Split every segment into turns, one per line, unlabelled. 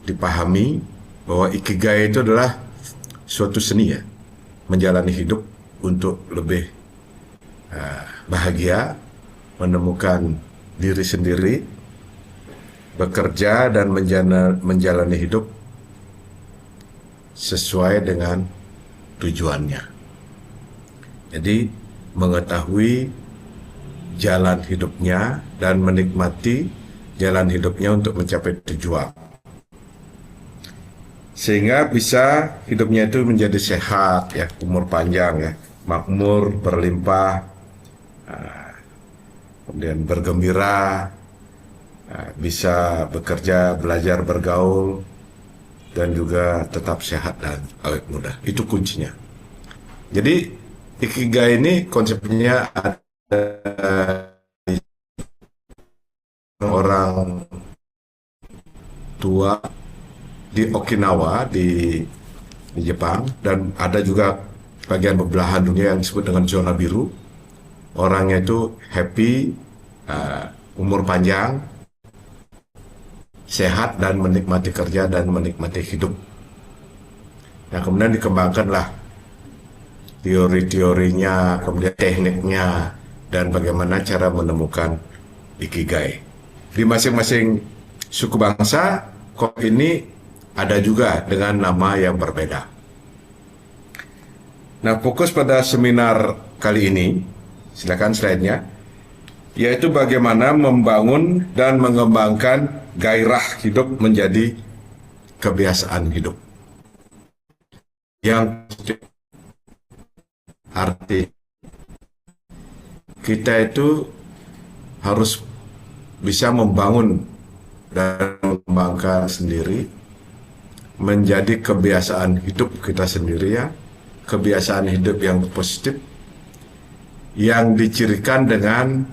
dipahami bahwa ikigai itu adalah suatu seni ya, menjalani hidup untuk lebih bahagia, menemukan diri sendiri, bekerja dan menjalani hidup sesuai dengan tujuannya. Jadi mengetahui jalan hidupnya dan menikmati jalan hidupnya untuk mencapai tujuan. Sehingga bisa hidupnya itu menjadi sehat ya, umur panjang ya, makmur, berlimpah, kemudian bergembira, bisa bekerja, belajar, bergaul, dan juga tetap sehat dan awet muda. Itu kuncinya. Jadi ikigai ini konsepnya ada orang tua di Okinawa di Jepang, dan ada juga bagian belahan dunia yang disebut dengan zona biru. Orangnya itu happy, umur panjang, sehat, dan menikmati kerja dan menikmati hidup. Nah, kemudian dikembangkanlah teori-teorinya, kemudian tekniknya, dan bagaimana cara menemukan ikigai. Di masing-masing suku bangsa, kok ini ada juga dengan nama yang berbeda. Nah, fokus pada seminar kali ini, silakan slide-nya, yaitu bagaimana membangun dan mengembangkan gairah hidup menjadi kebiasaan hidup. Yang arti kita itu harus bisa membangun dan mengembangkan sendiri menjadi kebiasaan hidup kita sendiri ya, kebiasaan hidup yang positif yang dicirikan dengan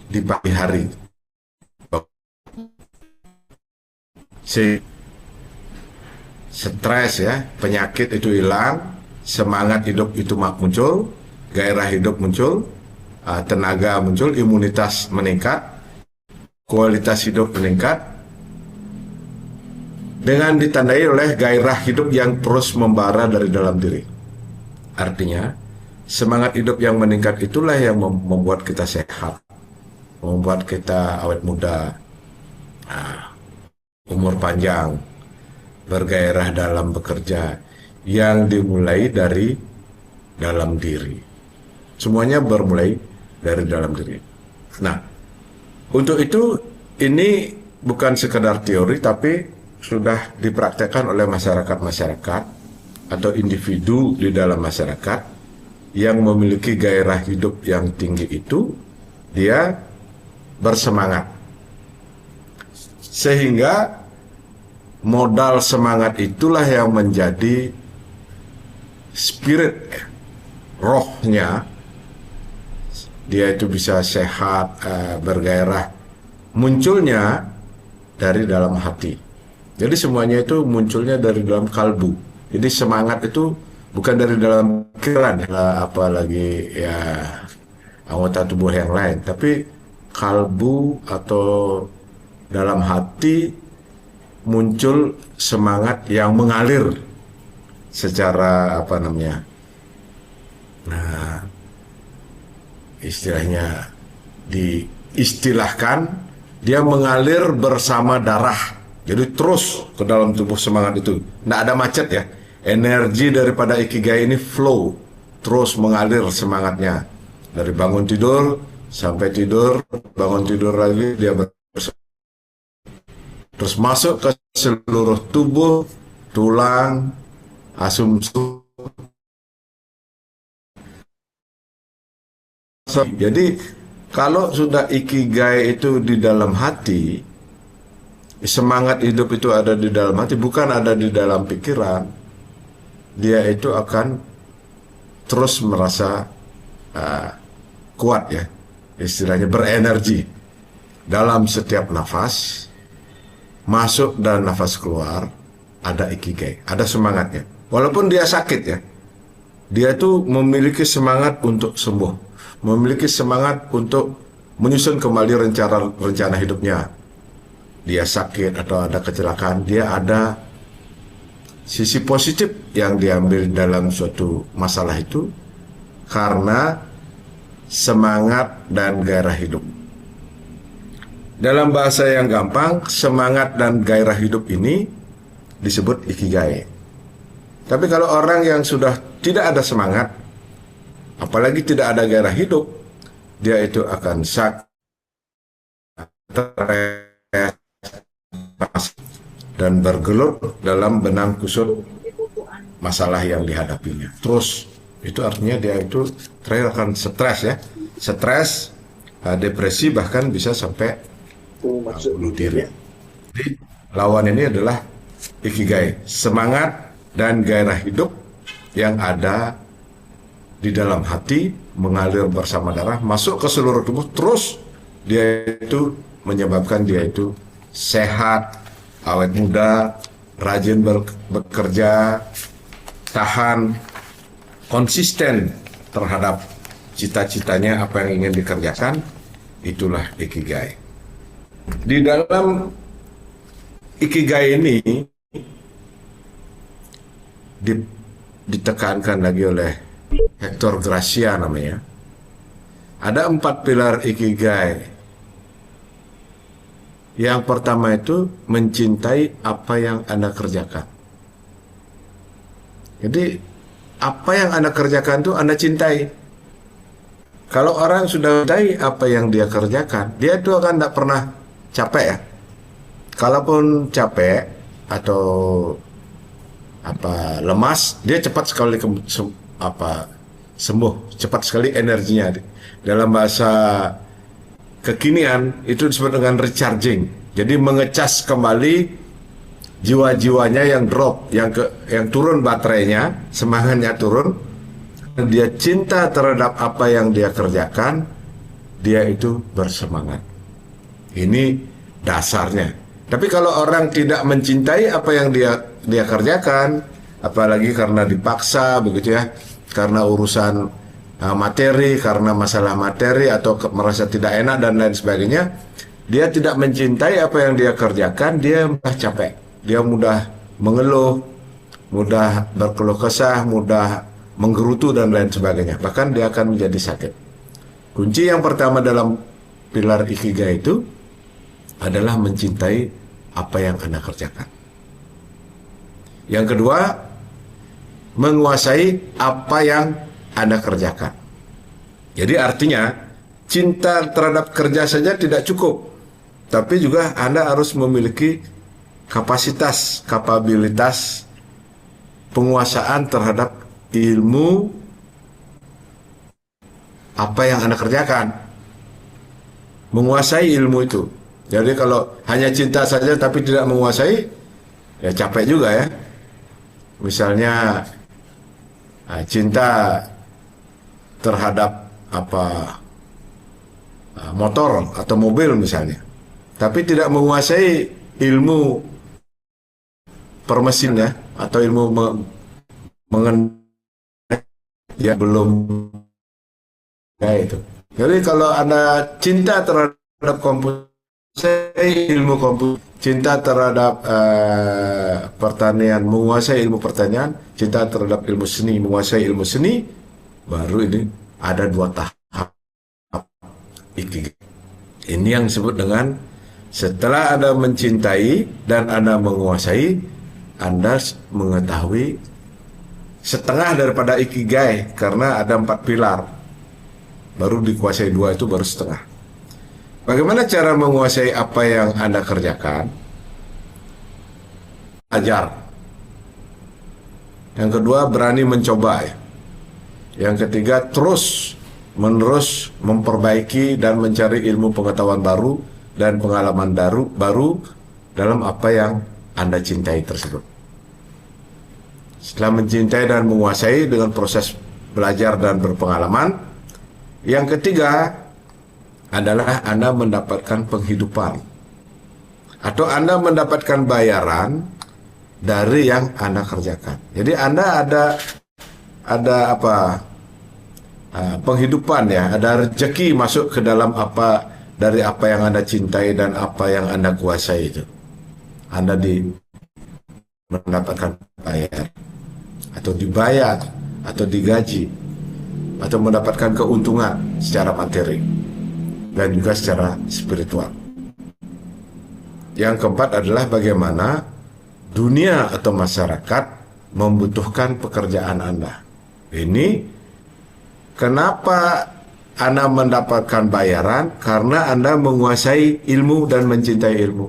di pagi hari. Stres ya, penyakit itu hilang, semangat hidup itu muncul, gairah hidup muncul, tenaga muncul, imunitas meningkat, kualitas hidup meningkat, dengan ditandai oleh gairah hidup yang terus membara dari dalam diri. Artinya, semangat hidup yang meningkat itulah yang membuat kita sehat, membuat kita awet muda, umur panjang, bergairah dalam bekerja, yang dimulai dari dalam diri. Semuanya bermulai dari dalam diri. Nah, untuk itu ini bukan sekedar teori, tapi sudah dipraktekkan oleh masyarakat-masyarakat atau individu di dalam masyarakat yang memiliki gairah hidup yang tinggi itu, dia bersemangat. Sehingga modal semangat itulah yang menjadi spirit, rohnya. Dia itu bisa sehat, bergairah, munculnya dari dalam hati. Jadi semuanya itu munculnya dari dalam kalbu. Jadi semangat itu bukan dari dalam pikiran, apalagi ya anggota tubuh yang lain, tapi kalbu atau dalam hati muncul semangat yang mengalir secara istilahnya diistilahkan, dia mengalir bersama darah. Jadi terus ke dalam tubuh semangat itu. Nggak ada macet ya. Energi daripada ikigai ini flow, terus mengalir semangatnya. Dari bangun tidur sampai tidur, bangun tidur lagi, dia terus masuk ke seluruh tubuh, tulang, asumsi. Jadi kalau sudah ikigai itu di dalam hati, semangat hidup itu ada di dalam hati, bukan ada di dalam pikiran, dia itu akan terus merasa kuat ya, istilahnya berenergi dalam setiap nafas masuk dan nafas keluar. Ada ikigai, ada semangatnya, walaupun dia sakit ya, dia itu memiliki semangat untuk sembuh, memiliki semangat untuk menyusun kembali rencana hidupnya. Dia sakit atau ada kecelakaan, dia ada sisi positif yang diambil dalam suatu masalah itu karena semangat dan gairah hidup. Dalam bahasa yang gampang, semangat dan gairah hidup ini disebut ikigai. Tapi kalau orang yang sudah tidak ada semangat, apalagi tidak ada gairah hidup, dia itu akan stres dan bergelut dalam benang kusut masalah yang dihadapinya. Terus itu artinya dia itu terakhir akan stres ya, stres, depresi, bahkan bisa sampai bunuh diri. Jadi lawan ini adalah ikigai, semangat dan gairah hidup yang ada di dalam hati, mengalir bersama darah, masuk ke seluruh tubuh, terus dia itu menyebabkan dia itu sehat, awet muda, rajin bekerja, tahan, konsisten terhadap cita-citanya, apa yang ingin dikerjakan. Itulah ikigai. Di dalam ikigai ini ditekankan lagi oleh Hector Gracia namanya. Ada 4 pilar ikigai. Yang pertama itu mencintai apa yang Anda kerjakan. Jadi apa yang Anda kerjakan itu Anda cintai. Kalau orang sudah cintai apa yang dia kerjakan, dia itu akan tidak pernah capek ya. Kalaupun capek atau lemas, dia cepat sekali sembuh, cepat sekali energinya. Dalam bahasa kekinian itu disebut dengan recharging. Jadi mengecas kembali jiwa-jiwanya yang drop, yang turun baterainya, semangatnya turun. Dia cinta terhadap apa yang dia kerjakan, dia itu bersemangat. Ini dasarnya. Tapi kalau orang tidak mencintai apa yang dia kerjakan, apalagi karena dipaksa begitu ya, karena urusan materi, karena masalah materi atau merasa tidak enak dan lain sebagainya, dia tidak mencintai apa yang dia kerjakan, dia mudah capek, dia mudah mengeluh, mudah berkeluh kesah, mudah menggerutu dan lain sebagainya, bahkan dia akan menjadi sakit. Kunci yang pertama dalam pilar ikigai itu adalah mencintai apa yang Anda kerjakan. Yang kedua, menguasai apa yang Anda kerjakan. Jadi artinya cinta terhadap kerja saja tidak cukup, tapi juga Anda harus memiliki kapabilitas penguasaan terhadap ilmu apa yang Anda kerjakan. Menguasai ilmu itu. Jadi kalau hanya cinta saja tapi tidak menguasai, ya capek juga ya. Misalnya cinta terhadap motor atau mobil misalnya, tapi tidak menguasai ilmu permesinnya atau ilmu mengenai, ya belum ya itu. Jadi kalau Anda cinta terhadap komputer, ilmu komputer, cinta terhadap pertanian, menguasai ilmu pertanian, cinta terhadap ilmu seni, menguasai ilmu seni, baru ini ada 2 tahap ikigai. Ini yang disebut dengan setelah Anda mencintai dan Anda menguasai, Anda mengetahui setengah daripada ikigai, karena ada 4 pilar. Baru dikuasai 2 itu baru setengah. Bagaimana cara menguasai apa yang Anda kerjakan? Ajar. Yang kedua, berani mencoba ya. Yang ketiga, terus menerus memperbaiki dan mencari ilmu pengetahuan baru dan pengalaman baru dalam apa yang Anda cintai tersebut. Setelah mencintai dan menguasai dengan proses belajar dan berpengalaman, yang ketiga adalah Anda mendapatkan penghidupan atau Anda mendapatkan bayaran dari yang Anda kerjakan. Jadi Anda ada penghidupan ya, ada rezeki masuk ke dalam apa dari apa yang Anda cintai dan apa yang Anda kuasai itu. Anda mendapatkan bayar, atau dibayar, atau digaji, atau mendapatkan keuntungan secara materi, dan juga secara spiritual. Yang keempat adalah bagaimana dunia atau masyarakat membutuhkan pekerjaan Anda. Ini kenapa Anda mendapatkan bayaran? Karena Anda menguasai ilmu dan mencintai ilmu.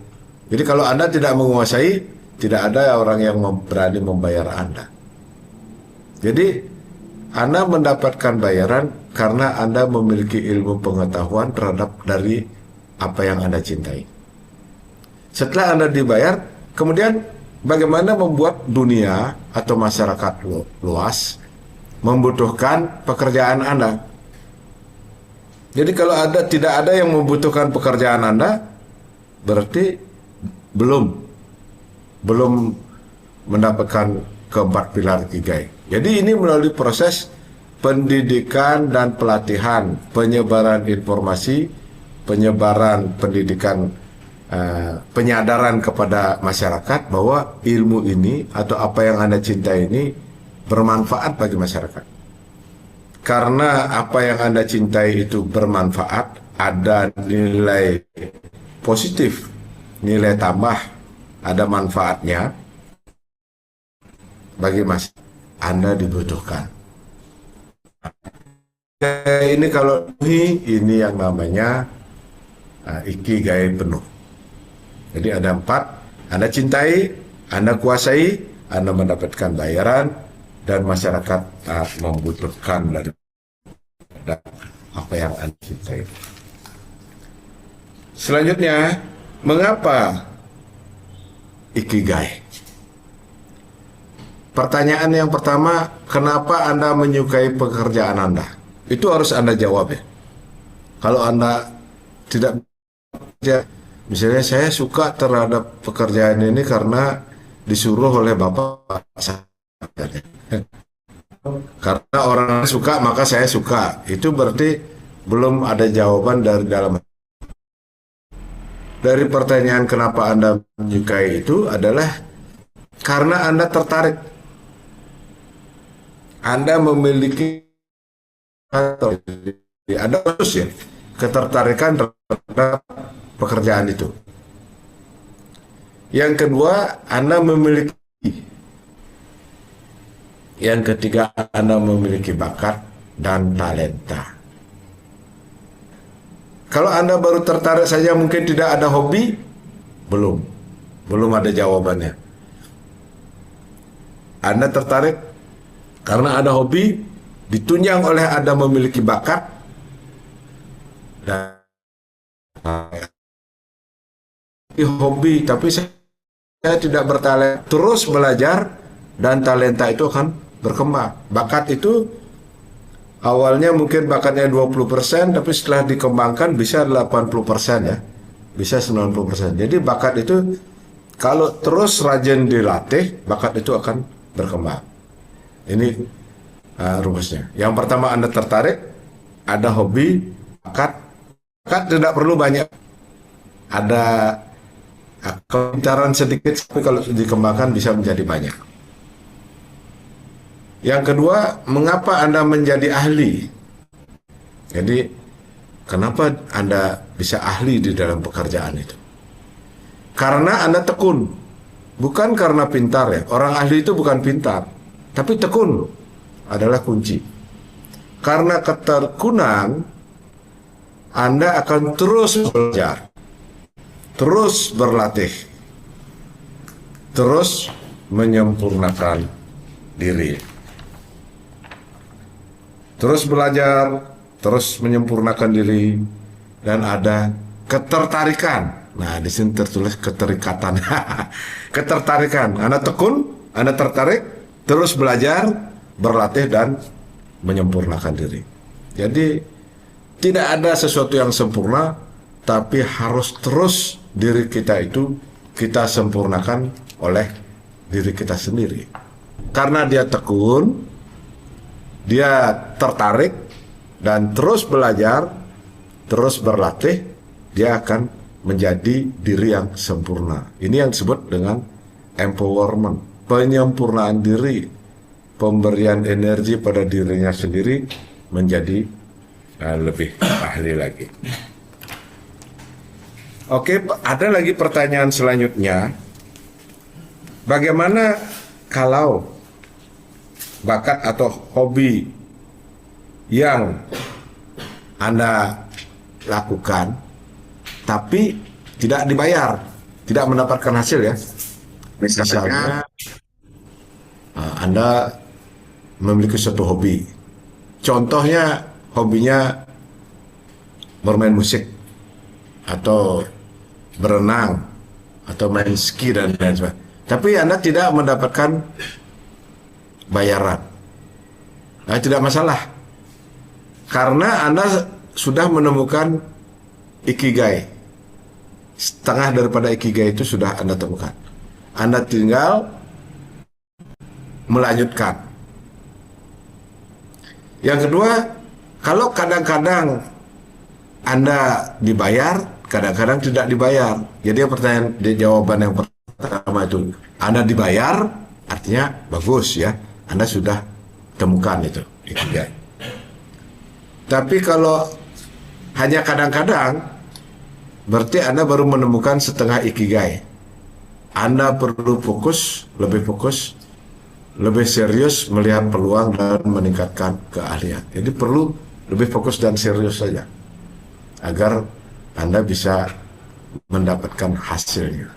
Jadi kalau Anda tidak menguasai, tidak ada orang yang berani membayar Anda. Jadi Anda mendapatkan bayaran karena Anda memiliki ilmu pengetahuan terhadap dari apa yang Anda cintai. Setelah Anda dibayar, kemudian bagaimana membuat dunia atau masyarakat luas membutuhkan pekerjaan Anda. Jadi kalau tidak ada yang membutuhkan pekerjaan Anda, berarti belum mendapatkan keempat pilar Ikigai. Jadi ini melalui proses pendidikan dan pelatihan, penyebaran informasi, penyebaran pendidikan, penyadaran kepada masyarakat bahwa ilmu ini atau apa yang Anda cintai ini bermanfaat bagi masyarakat. Karena apa yang Anda cintai itu bermanfaat, ada nilai positif, nilai tambah, ada manfaatnya bagi masyarakat, Anda dibutuhkan. Ini kalau ini yang namanya Ikigai penuh. Jadi ada 4, Anda cintai, Anda kuasai, Anda mendapatkan bayaran, dan masyarakat membutuhkan dari apa yang Anda cintai. Selanjutnya, mengapa Ikigai? Pertanyaan yang pertama, kenapa Anda menyukai pekerjaan Anda? Itu harus Anda jawab ya. Kalau Anda tidak bekerja, misalnya saya suka terhadap pekerjaan ini karena disuruh oleh bapak saya. Karena orang suka maka saya suka. Itu berarti belum ada jawaban dari dalam. Dari pertanyaan kenapa Anda menyukai itu adalah karena Anda tertarik. Anda memiliki ada khusus ya ketertarikan terhadap pekerjaan itu. Yang kedua, Anda memiliki. Yang ketiga, Anda memiliki bakat dan talenta. Kalau Anda baru tertarik saja mungkin tidak ada hobi, belum ada jawabannya. Anda tertarik karena ada hobi, ditunjang oleh Anda memiliki bakat dan hobi, tapi saya tidak bertalenta. Terus belajar dan talenta itu akan berkembang. Bakat itu awalnya mungkin bakatnya 20%, tapi setelah dikembangkan bisa 80% ya, bisa 90%. Jadi bakat itu kalau terus rajin dilatih, bakat itu akan berkembang. Ini rumusnya. Yang pertama, Anda tertarik, ada hobi, bakat tidak perlu banyak. Ada kepintaran sedikit, tapi kalau dikembangkan bisa menjadi banyak. Yang kedua, mengapa Anda menjadi ahli? Jadi, kenapa Anda bisa ahli di dalam pekerjaan itu? Karena Anda tekun. Bukan karena pintar ya. Orang ahli itu bukan pintar, tapi tekun adalah kunci. Karena ketekunan, Anda akan terus belajar, terus berlatih, terus menyempurnakan diri. Terus belajar, terus menyempurnakan diri, dan ada ketertarikan. Nah, di sini tertulis keterikatan. Ketertarikan. Anda tekun, Anda tertarik, terus belajar, berlatih, dan menyempurnakan diri. Jadi, tidak ada sesuatu yang sempurna, tapi harus terus diri kita itu kita sempurnakan oleh diri kita sendiri. Karena dia tekun, dia tertarik, dan terus belajar, terus berlatih, dia akan menjadi diri yang sempurna. Ini yang disebut dengan empowerment, penyempurnaan diri, pemberian energi pada dirinya sendiri menjadi lebih ahli lagi. Oke, ada lagi pertanyaan selanjutnya. Bagaimana kalau bakat atau hobi yang Anda lakukan tapi tidak dibayar, tidak mendapatkan hasil ya? Misalnya Anda memiliki suatu hobi. Contohnya hobinya bermain musik atau berenang atau main ski dan lain sebagainya. Tapi Anda tidak mendapatkan bayaran. Nah, tidak masalah. Karena Anda sudah menemukan ikigai. Setengah daripada ikigai itu sudah Anda temukan. Anda tinggal melanjutkan. Yang kedua, kalau kadang-kadang Anda dibayar, kadang-kadang tidak dibayar. Jadi pertanyaan di jawaban yang pertama itu, Anda dibayar, artinya bagus ya, Anda sudah temukan itu ikigai. Tapi kalau hanya kadang-kadang, berarti Anda baru menemukan setengah ikigai. Anda perlu fokus, lebih serius melihat peluang dan meningkatkan keahlian. Jadi perlu lebih fokus dan serius saja agar Anda bisa mendapatkan hasilnya.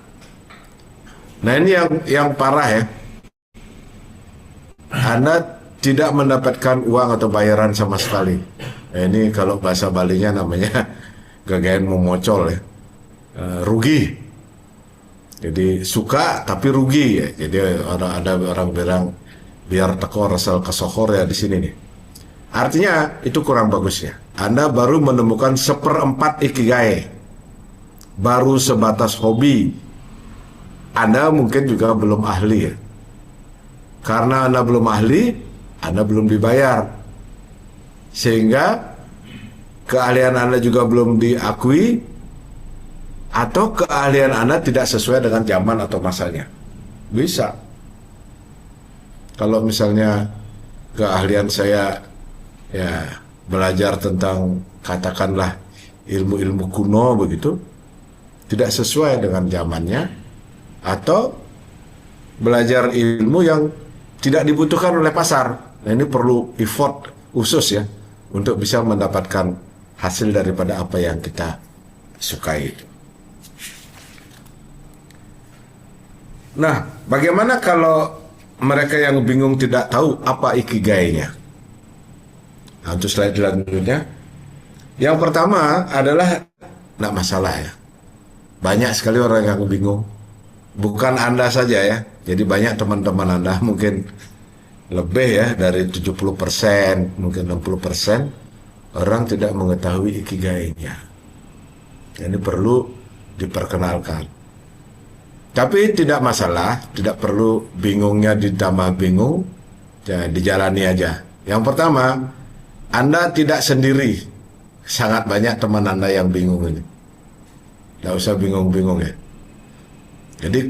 Nah, ini yang parah ya. Anda tidak mendapatkan uang atau bayaran sama sekali. Nah, ini kalau bahasa Balinya namanya gagayan memocol ya. Rugi. Jadi suka tapi rugi ya. Jadi ada orang bilang biar teko resel kesohor ya di sini nih. Artinya itu kurang bagus ya. Anda baru menemukan 1/4 ikigai. Baru sebatas hobi. Anda mungkin juga belum ahli ya. Karena Anda belum ahli, Anda belum dibayar. Sehingga keahlian Anda juga belum diakui, atau keahlian Anda tidak sesuai dengan zaman atau masanya. Bisa. Kalau misalnya keahlian saya ya belajar tentang katakanlah ilmu-ilmu kuno begitu, tidak sesuai dengan zamannya, atau belajar ilmu yang tidak dibutuhkan oleh pasar. Nah, ini perlu effort khusus ya untuk bisa mendapatkan hasil daripada apa yang kita sukai. Nah, bagaimana kalau mereka yang bingung tidak tahu apa ikigainya? Nah, untuk slide selanjutnya. Yang pertama adalah tidak masalah ya. Banyak sekali orang yang bingung. Bukan Anda saja ya. Jadi banyak teman-teman Anda mungkin lebih ya dari 70%, mungkin 60% orang tidak mengetahui ikigainya. Ini perlu diperkenalkan. Tapi tidak masalah, tidak perlu bingungnya ditambah bingung, ya, dijalani aja. Yang pertama, Anda tidak sendiri. Sangat banyak teman Anda yang bingung ini. Tidak usah bingung-bingung ya. Jadi,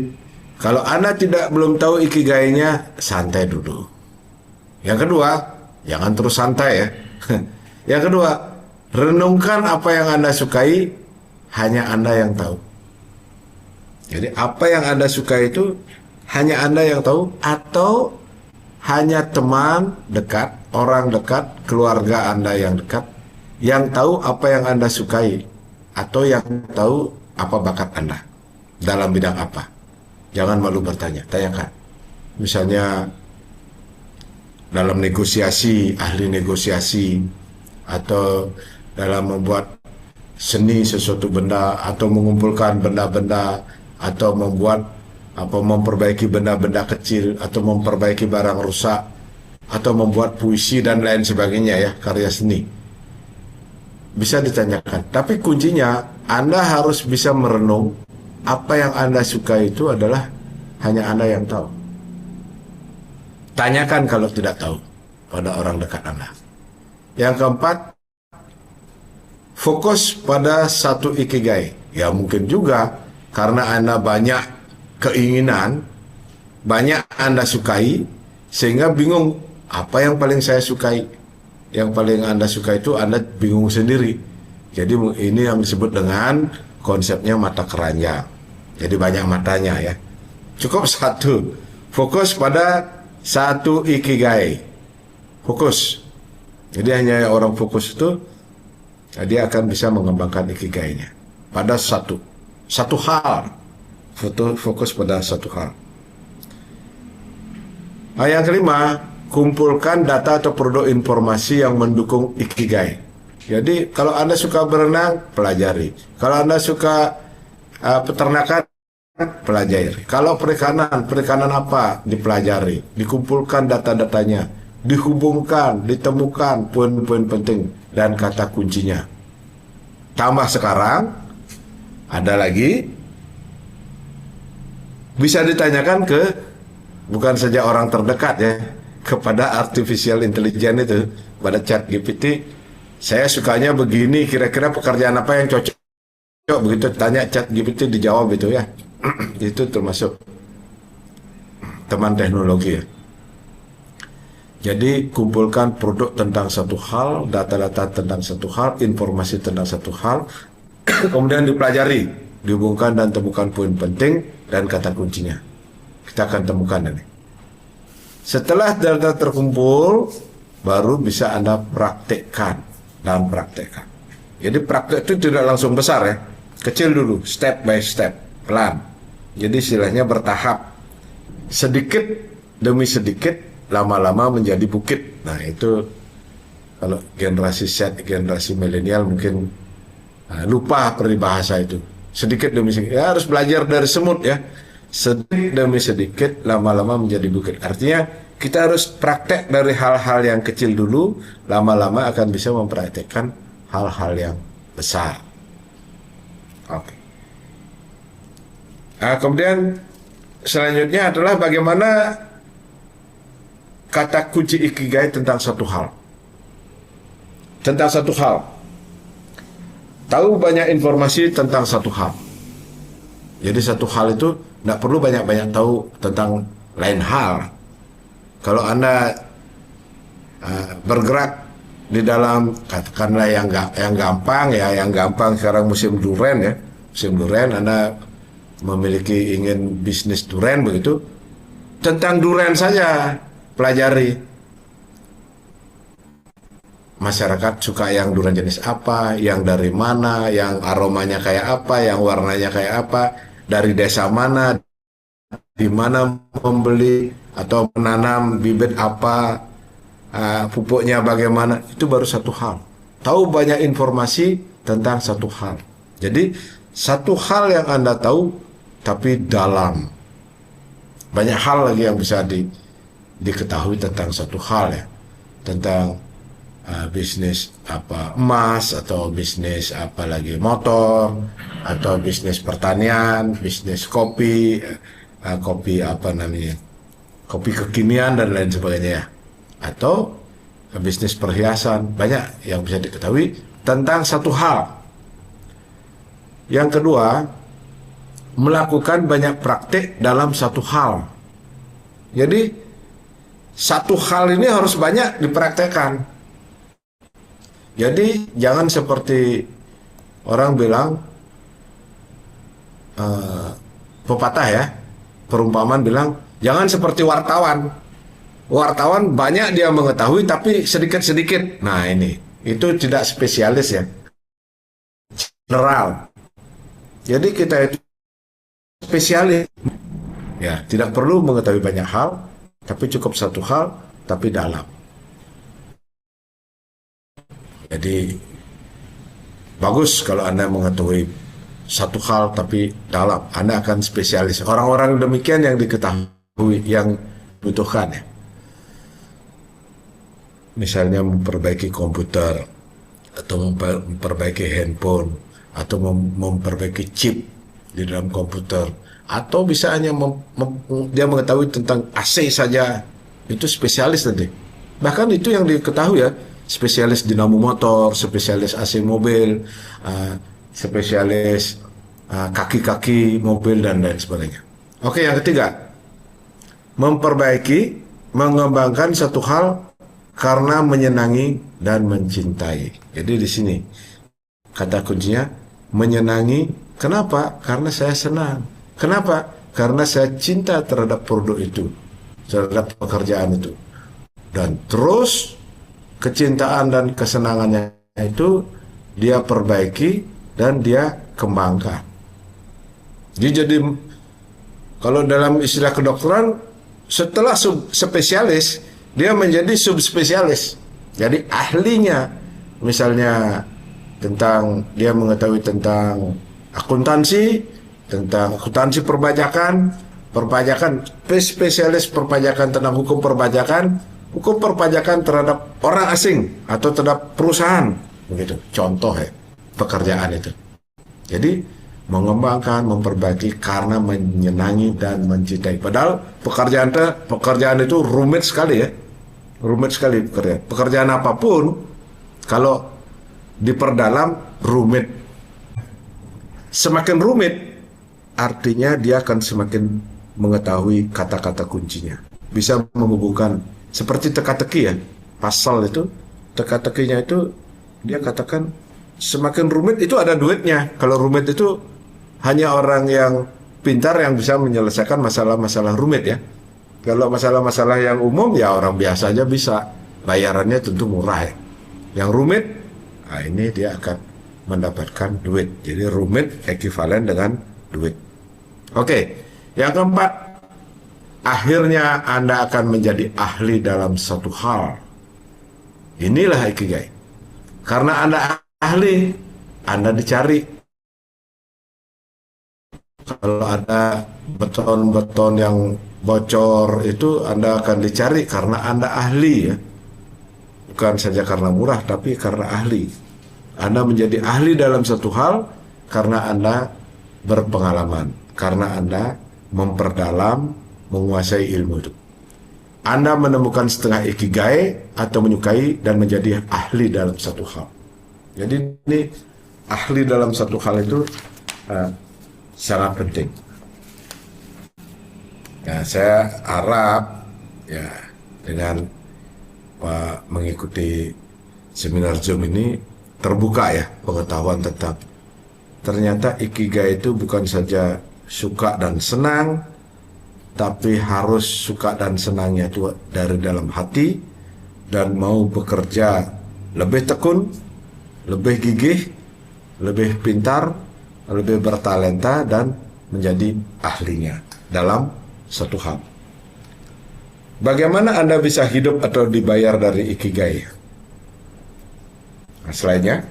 kalau Anda belum tahu ikigainya, santai dulu. Yang kedua, jangan terus santai ya. Yang kedua, renungkan apa yang Anda sukai, hanya Anda yang tahu. Jadi apa yang Anda suka itu hanya Anda yang tahu, atau hanya teman dekat, orang dekat, keluarga Anda yang dekat yang tahu apa yang Anda sukai, atau yang tahu apa bakat Anda dalam bidang apa. Jangan malu bertanya, tanyakan. Misalnya dalam negosiasi, ahli negosiasi, atau dalam membuat seni sesuatu benda, atau mengumpulkan benda-benda, atau memperbaiki benda-benda kecil, atau memperbaiki barang rusak, atau membuat puisi dan lain sebagainya ya, karya seni. Bisa ditanyakan. Tapi kuncinya Anda harus bisa merenung apa yang Anda suka itu adalah hanya Anda yang tahu. Tanyakan kalau tidak tahu pada orang dekat Anda. Yang keempat, fokus pada satu ikigai. Ya mungkin juga karena Anda banyak keinginan, banyak Anda sukai, sehingga bingung apa yang paling saya sukai. Yang paling Anda suka itu Anda bingung sendiri. Jadi ini yang disebut dengan konsepnya mata keranjang. Jadi banyak matanya ya. Cukup satu. Fokus pada satu ikigai. Fokus. Jadi hanya orang fokus itu dia akan bisa mengembangkan ikigainya pada satu hal. Fokus pada satu hal. Yang kelima, kumpulkan data atau produk informasi yang mendukung ikigai. Jadi kalau Anda suka berenang, pelajari. Kalau Anda suka peternakan, pelajari. Kalau perikanan apa? Dipelajari. Dikumpulkan data-datanya. Dihubungkan, ditemukan poin-poin penting dan kata kuncinya. Tambah sekarang, ada lagi, bisa ditanyakan ke bukan saja orang terdekat ya, kepada artificial intelligence itu, pada chat GPT, saya sukanya begini, kira-kira pekerjaan apa yang cocok, begitu tanya chat GPT dijawab itu ya. Itu termasuk teman teknologi ya. Jadi kumpulkan produk tentang satu hal, data-data tentang satu hal, informasi tentang satu hal, kemudian dipelajari, dihubungkan dan temukan poin penting dan kata kuncinya. Kita akan temukan ini. Setelah data terkumpul, baru bisa Anda praktekkan dan praktekkan. Jadi praktek itu tidak langsung besar ya, kecil dulu, step by step, pelan. Jadi istilahnya bertahap, sedikit demi sedikit, lama-lama menjadi bukit. Nah itu kalau generasi Z, generasi milenial mungkin lupa peribahasa itu. Sedikit demi sedikit, ya harus belajar dari semut ya. Sedikit demi sedikit, lama-lama menjadi bukit. Artinya kita harus praktek dari hal-hal yang kecil dulu, lama-lama akan bisa mempraktekkan hal-hal yang besar. Oke. Nah, kemudian selanjutnya adalah bagaimana kata kunci ikigai tentang satu hal. Tentang satu hal. Tahu banyak informasi tentang satu hal. Jadi satu hal itu tidak perlu banyak-banyak tahu tentang lain hal. Kalau Anda bergerak di dalam, katakanlah yang gampang ya, yang gampang sekarang musim durian ya, musim durian, Anda memiliki ingin bisnis durian begitu, tentang durian saja pelajari. Masyarakat suka yang durian jenis apa, yang dari mana, yang aromanya kayak apa, yang warnanya kayak apa, dari desa mana, di mana membeli atau menanam bibit apa, pupuknya bagaimana, itu baru satu hal. Tahu banyak informasi tentang satu hal. Jadi satu hal yang Anda tahu tapi dalam. Banyak hal lagi yang bisa diketahui tentang satu hal ya, tentang bisnis apa emas, atau bisnis apa lagi motor, atau bisnis pertanian, bisnis kopi, kopi apa namanya, kopi kekinian dan lain sebagainya, atau bisnis perhiasan. Banyak yang bisa diketahui tentang satu hal. Yang kedua, melakukan banyak praktik dalam satu hal. Jadi satu hal ini harus banyak dipraktekkan. Jadi jangan seperti orang bilang, pepatah ya, perumpamaan bilang, jangan seperti wartawan. Wartawan banyak dia mengetahui tapi sedikit-sedikit. Nah ini, itu tidak spesialis ya, general. Jadi kita itu spesialis. Ya, tidak perlu mengetahui banyak hal, tapi cukup satu hal, tapi dalam. Jadi bagus kalau Anda mengetahui satu hal tapi dalam, Anda akan spesialis. Orang-orang demikian yang diketahui, yang butuhkan ya. Misalnya memperbaiki komputer, atau memperbaiki handphone, atau memperbaiki chip di dalam komputer, atau bisa hanya dia mengetahui tentang AC saja, itu spesialis nanti. Bahkan itu yang diketahui ya, spesialis dinamo motor, spesialis AC mobil, spesialis kaki-kaki mobil dan lain sebagainya. Oke, yang ketiga, memperbaiki, mengembangkan satu hal karena menyenangi dan mencintai. Jadi di sini kata kuncinya menyenangi. Kenapa? Karena saya senang. Kenapa? Karena saya cinta terhadap produk itu, terhadap pekerjaan itu. Dan terus kecintaan dan kesenangannya itu dia perbaiki dan dia kembangkan. Jadi kalau dalam istilah kedokteran, setelah spesialis, dia menjadi subspesialis. Jadi ahlinya, misalnya dia mengetahui tentang akuntansi, tentang akuntansi perpajakan, spesialis perpajakan tentang hukum perpajakan terhadap orang asing atau terhadap perusahaan, begitu. Contoh pekerjaan itu. Jadi mengembangkan, memperbaiki karena menyenangi dan mencintai. Padahal pekerjaan itu rumit sekali ya. Rumit sekali pekerjaan. Pekerjaan apapun kalau diperdalam rumit. Semakin rumit artinya dia akan semakin mengetahui kata-kata kuncinya. Bisa menghubungkan seperti teka-teki ya. Pasal itu teka-tekinya itu dia katakan semakin rumit itu ada duitnya. Kalau rumit itu hanya orang yang pintar yang bisa menyelesaikan masalah-masalah rumit ya. Kalau masalah-masalah yang umum ya orang biasa aja bisa. Bayarannya tentu murah ya. Yang rumit, nah ini dia akan mendapatkan duit. Jadi rumit ekivalen dengan duit. Oke, yang keempat, akhirnya Anda akan menjadi ahli dalam satu hal. Inilah ikigai. Karena Anda ahli, Anda dicari. Kalau ada beton-beton yang bocor itu Anda akan dicari karena Anda ahli ya. Bukan saja karena murah tapi karena ahli. Anda menjadi ahli dalam satu hal karena Anda berpengalaman, karena Anda memperdalam, menguasai ilmu itu. Anda menemukan setengah ikigai atau menyukai dan menjadi ahli dalam satu hal. Jadi ini ahli dalam satu hal itu sangat penting. Ya, saya harap ya dengan mengikuti seminar Zoom ini terbuka ya pengetahuan tentang ternyata ikigai itu bukan saja suka dan senang, tapi harus suka dan senangnya itu dari dalam hati dan mau bekerja lebih tekun, lebih gigih, lebih pintar, lebih bertalenta dan menjadi ahlinya dalam satu hal. Bagaimana Anda bisa hidup atau dibayar dari ikigai? Nah, selainnya,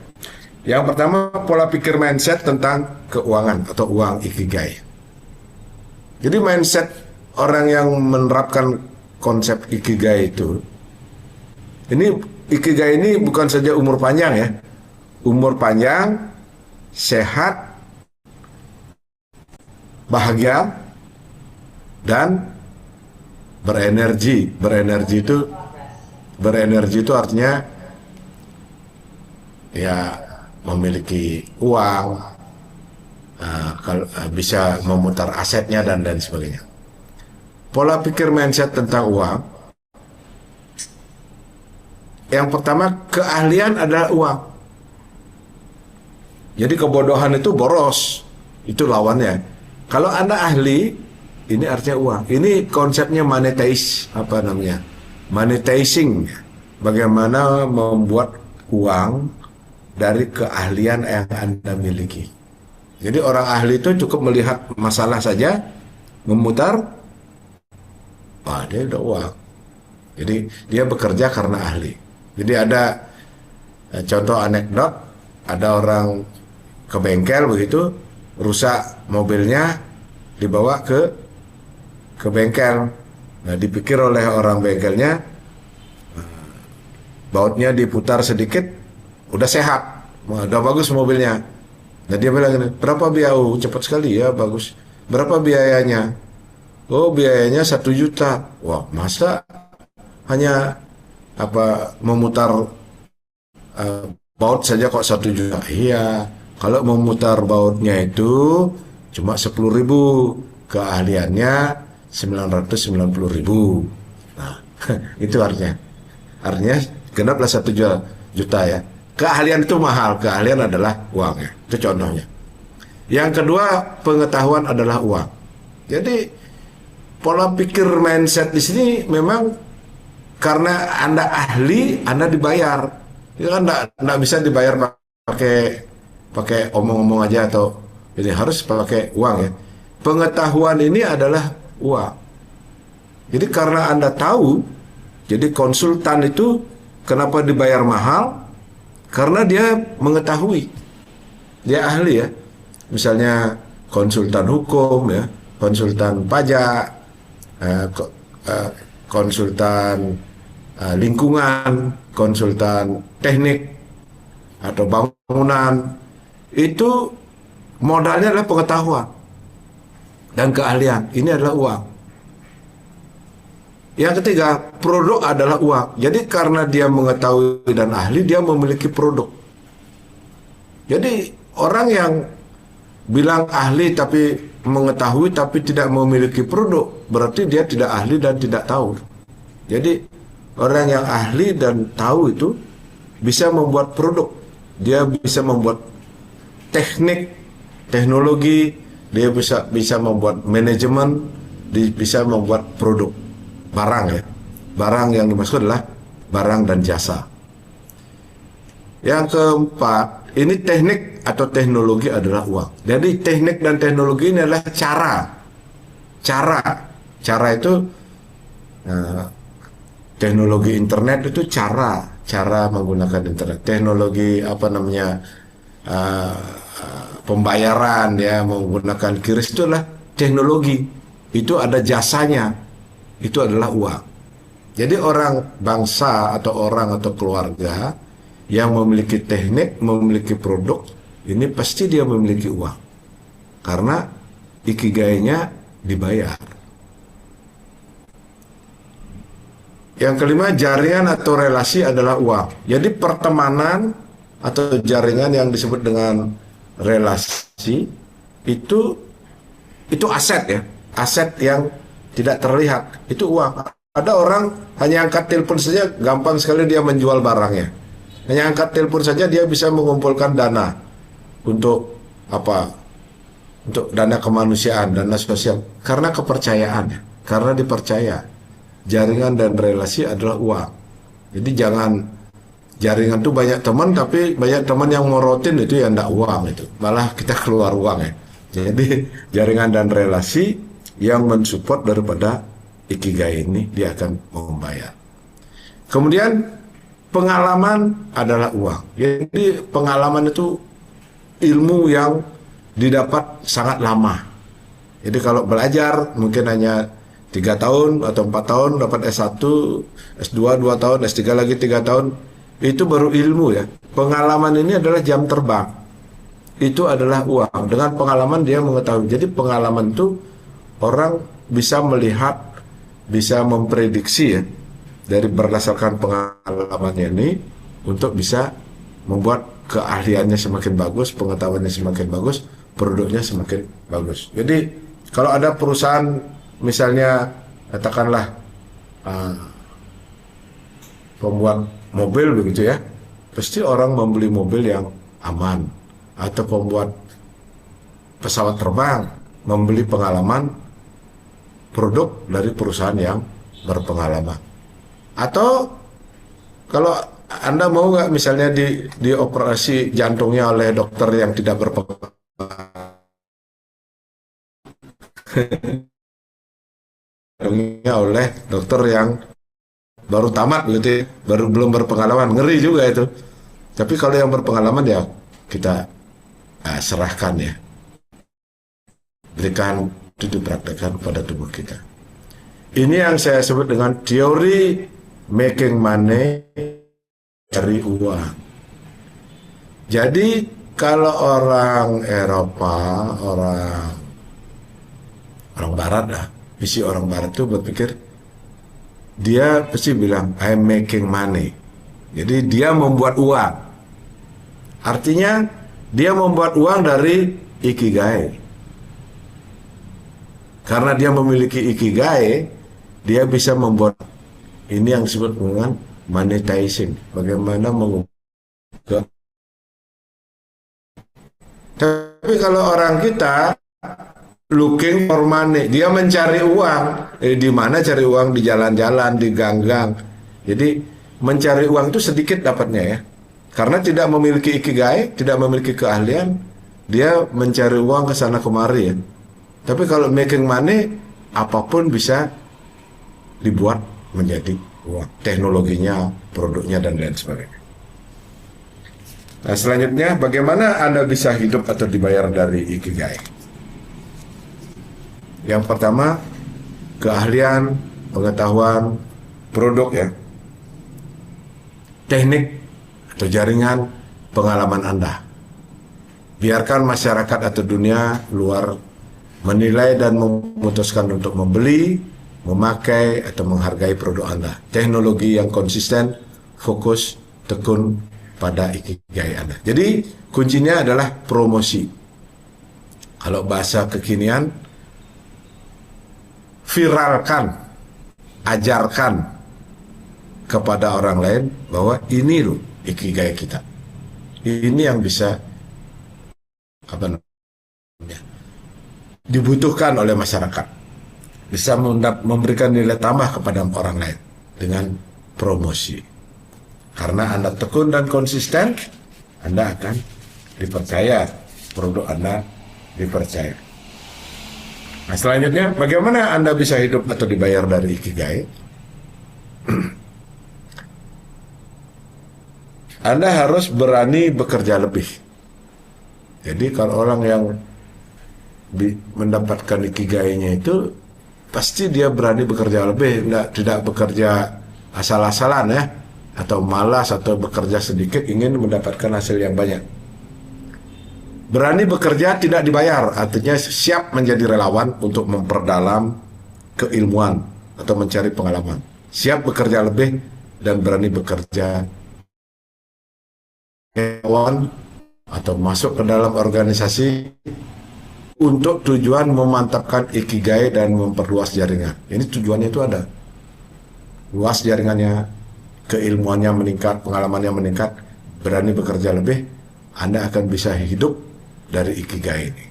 yang pertama pola pikir mindset tentang keuangan atau uang ikigai. Jadi mindset orang yang menerapkan konsep ikigai itu, ikigai ini bukan saja umur panjang ya, umur panjang, sehat, bahagia dan berenergi. Berenergi itu artinya ya memiliki uang, bisa memutar asetnya dan lain sebagainya. Pola pikir mindset tentang uang. Yang pertama, keahlian adalah uang. Jadi kebodohan itu boros, itu lawannya. Kalau Anda ahli, ini artinya uang. Ini konsepnya monetizing. Bagaimana membuat uang dari keahlian yang Anda miliki. Jadi orang ahli itu cukup melihat masalah saja, memutar, dia udah uang. Jadi dia bekerja karena ahli. Jadi ada contoh anekdot, ada orang ke bengkel begitu, rusak mobilnya, dibawa ke bengkel. Nah, dipikir oleh orang bengkelnya, bautnya diputar sedikit, udah sehat, udah bagus mobilnya. Nah, dia bilang, berapa biaya? Oh, cepat sekali ya, bagus. Berapa biayanya? Oh, biayanya 1 juta. Wah, masa hanya memutar baut saja kok 1 juta. Iya, kalau memutar bautnya itu cuma 10.000, keahliannya 990.000. Nah, itu artinya genaplah 1 juta ya. Keahlian itu mahal, keahlian adalah uang ya. Itu contohnya. Yang kedua, pengetahuan adalah uang. Jadi pola pikir mindset di sini memang karena Anda ahli, Anda dibayar. Itu kan enggak bisa dibayar pakai omong-omong aja, atau ini harus pakai uang ya. Pengetahuan ini adalah uang. Jadi karena Anda tahu, jadi konsultan itu kenapa dibayar mahal? Karena dia mengetahui. Dia ahli ya. Misalnya konsultan hukum ya, konsultan pajak, konsultan lingkungan, konsultan teknik atau bangunan, itu modalnya adalah pengetahuan dan keahlian. Ini adalah uang. Yang ketiga, produk adalah uang. Jadi karena dia mengetahui dan ahli, dia memiliki produk. Jadi orang yang bilang ahli tapi mengetahui tapi tidak memiliki produk, berarti dia tidak ahli dan tidak tahu. Jadi orang yang ahli dan tahu itu bisa membuat produk. Dia bisa membuat teknik, teknologi, dia bisa membuat manajemen, dia bisa membuat produk. Barang ya. Barang yang dimaksud adalah barang dan jasa. Yang keempat, ini teknik atau teknologi adalah uang. Jadi teknik dan teknologi ini adalah cara. Cara itu teknologi internet itu cara menggunakan internet. Teknologi pembayaran ya, menggunakan QRIS itu adalah teknologi. Itu ada jasanya. Itu adalah uang. Jadi orang bangsa atau orang atau keluarga yang memiliki teknik, memiliki produk, ini pasti dia memiliki uang. Karena ikigainya dibayar. Yang kelima, jaringan atau relasi adalah uang. Jadi pertemanan atau jaringan yang disebut dengan relasi itu aset ya. Aset yang tidak terlihat, itu uang. Ada orang hanya angkat telepon saja, gampang sekali dia menjual barangnya. Hanya angkat telepon saja dia bisa mengumpulkan dana untuk apa? Untuk dana kemanusiaan, dana sosial. Karena kepercayaan, karena dipercaya. Jaringan dan relasi adalah uang. Jadi jangan jaringan tuh banyak teman, tapi banyak teman yang morotin itu ya enggak uang itu. Malah kita keluar uang ya. Jadi jaringan dan relasi yang mensupport daripada ikigai ini, dia akan membayar. Kemudian pengalaman adalah uang. Jadi pengalaman itu ilmu yang didapat sangat lama. Jadi kalau belajar mungkin hanya 3 tahun atau 4 tahun dapat S1, S2 2 tahun, S3 lagi 3 tahun, itu baru ilmu ya. Pengalaman ini adalah jam terbang. Itu adalah uang. Dengan pengalaman dia mengetahui. Jadi pengalaman itu orang bisa melihat, bisa memprediksi ya, dari berdasarkan pengalamannya ini untuk bisa membuat keahliannya semakin bagus, pengetahuannya semakin bagus, produknya semakin bagus. Jadi kalau ada perusahaan misalnya katakanlah pembuat mobil begitu ya, pasti orang membeli mobil yang aman. Atau pembuat pesawat terbang membeli pengalaman produk dari perusahaan yang berpengalaman. Atau kalau Anda mau nggak misalnya dioperasi jantungnya oleh dokter yang tidak berpengalaman, oleh dokter yang baru tamat gitu, belum berpengalaman, ngeri juga itu. Tapi kalau yang berpengalaman ya kita serahkan ya, berikan itu dipraktekkan pada tubuh kita. Ini yang saya sebut dengan teori making money dari uang. Jadi kalau orang Eropa, orang Barat lah, visi orang Barat itu berpikir, dia pasti bilang I'm making money. Jadi dia membuat uang. Artinya dia membuat uang dari ikigai. Karena dia memiliki ikigai, dia bisa membuat ini yang disebut dengan monetizing. Bagaimana mengubah. Tapi kalau orang kita looking for money, dia mencari uang. Di mana cari uang? Di jalan-jalan, di gang-gang. Jadi mencari uang itu sedikit dapatnya ya. Karena tidak memiliki ikigai, tidak memiliki keahlian, dia mencari uang ke sana kemari ya. Tapi kalau making money, apapun bisa dibuat menjadi uang. Teknologinya, produknya, dan lain sebagainya. Nah, selanjutnya, bagaimana Anda bisa hidup atau dibayar dari ikigai? Yang pertama, keahlian, pengetahuan, produk ya. Teknik atau jaringan, pengalaman Anda. Biarkan masyarakat atau dunia luar menilai dan memutuskan untuk membeli, memakai, atau menghargai produk Anda. Teknologi yang konsisten, fokus, tekun pada ikigai Anda. Jadi kuncinya adalah promosi. Kalau bahasa kekinian, viralkan, ajarkan kepada orang lain bahwa ini loh ikigai kita. Ini yang bisa dibutuhkan oleh masyarakat, bisa memberikan nilai tambah kepada orang lain dengan promosi. Karena Anda tekun dan konsisten, Anda akan dipercaya, produk Anda dipercaya. Nah, selanjutnya, bagaimana Anda bisa hidup atau dibayar dari ikigai? Anda harus berani bekerja lebih. Jadi kalau orang yang mendapatkan ikigainya itu pasti dia berani bekerja lebih, tidak bekerja asal-asalan ya, atau malas atau bekerja sedikit ingin mendapatkan hasil yang banyak. Berani bekerja tidak dibayar, artinya siap menjadi relawan untuk memperdalam keilmuan atau mencari pengalaman. Siap bekerja lebih dan berani bekerja atau masuk ke dalam organisasi untuk tujuan memantapkan ikigai dan memperluas jaringan. Ini tujuannya itu ada. Luas jaringannya, keilmuannya meningkat, pengalamannya meningkat, berani bekerja lebih, Anda akan bisa hidup dari ikigai ini.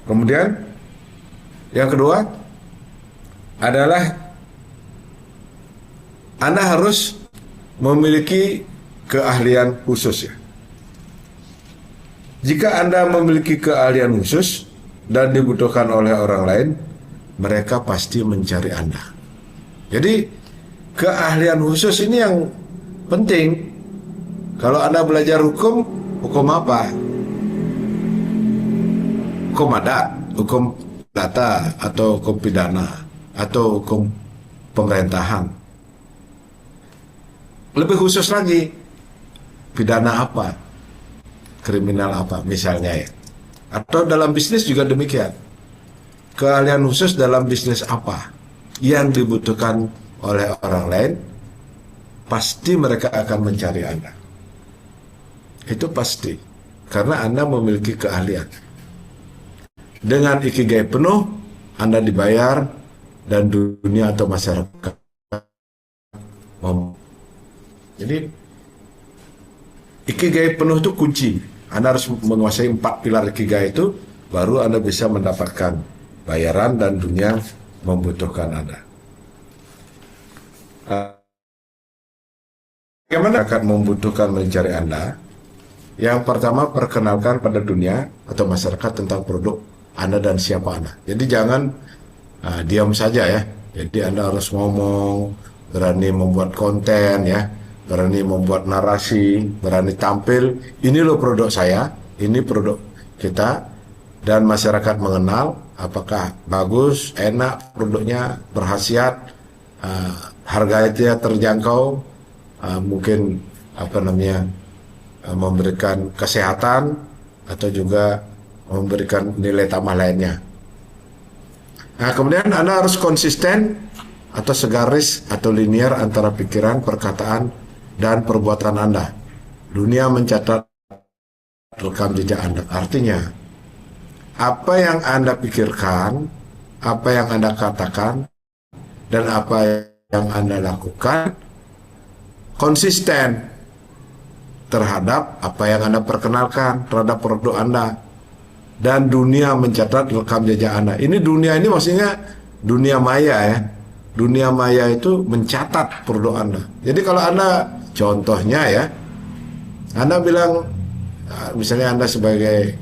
Kemudian, yang kedua adalah Anda harus memiliki keahlian khusus ya. Jika Anda memiliki keahlian khusus dan dibutuhkan oleh orang lain, mereka pasti mencari Anda. Jadi, keahlian khusus ini yang penting. Kalau Anda belajar hukum, hukum apa? Hukum adat, hukum data, atau hukum pidana, atau hukum pemerintahan. Lebih khusus lagi, pidana apa? Kriminal apa misalnya ya, atau dalam bisnis juga demikian. Keahlian khusus dalam bisnis apa yang dibutuhkan oleh orang lain, pasti mereka akan mencari Anda. Itu pasti, karena Anda memiliki keahlian. Dengan ikigai penuh, Anda dibayar dan dunia atau masyarakat. Jadi ikigai penuh itu kunci. Anda harus menguasai 4 pilar ikigai itu, baru Anda bisa mendapatkan bayaran dan dunia membutuhkan Anda. Bagaimana akan membutuhkan mencari Anda? Yang pertama, perkenalkan pada dunia atau masyarakat tentang produk Anda dan siapa Anda. Jadi jangan diam saja ya. Jadi Anda harus ngomong, berani membuat konten ya, berani membuat narasi, berani tampil, ini loh produk saya, ini produk kita, dan masyarakat mengenal apakah bagus, enak produknya, berkhasiat, harganya terjangkau, mungkin memberikan kesehatan atau juga memberikan nilai tambah lainnya. Nah, kemudian Anda harus konsisten atau segaris atau linear antara pikiran, perkataan, dan perbuatan Anda. Dunia mencatat rekam jejak Anda. Artinya, apa yang Anda pikirkan, apa yang Anda katakan, dan apa yang Anda lakukan konsisten terhadap apa yang Anda perkenalkan terhadap produk Anda. Dan dunia mencatat rekam jejak Anda. Ini dunia ini maksudnya dunia maya ya. Dunia maya itu mencatat produk Anda. Jadi kalau Anda, contohnya ya, Anda bilang, misalnya Anda sebagai